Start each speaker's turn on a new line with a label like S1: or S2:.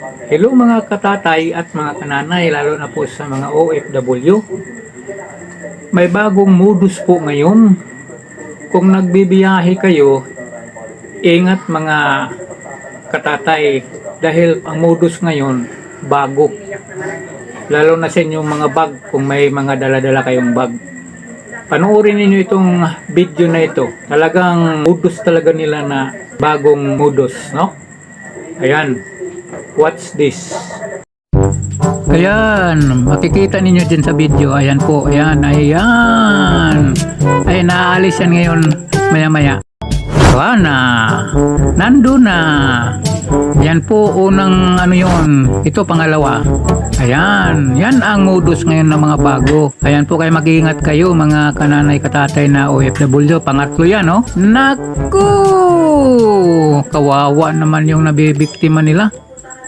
S1: Hello mga katatay at mga kananay, lalo na po sa mga OFW. May bagong modus po ngayon. Kung nagbibiyahe kayo, ingat mga katatay dahil ang modus ngayon bago. Lalo na sa inyong mga bag kung may mga dala-dala kayong bag. Panoorin ninyo itong video na ito. Talagang modus talaga nila na bagong modus, no? Ayan. Watch this. Ayan, makikita ninyo din sa video. Ayan po, ayan, ayan. Ay, naaalis yan ngayon maya-maya. Wala na. Nandun na. Yan po, unang ano yun. Ito, pangalawa. Ayan, yan ang modus ngayon ng mga bago. Ayan po, kayo mag-iingat kayo mga kananay katatay na OFW. Pangatlo yan, no? Naku! Kawawa naman yung nabibiktima nila.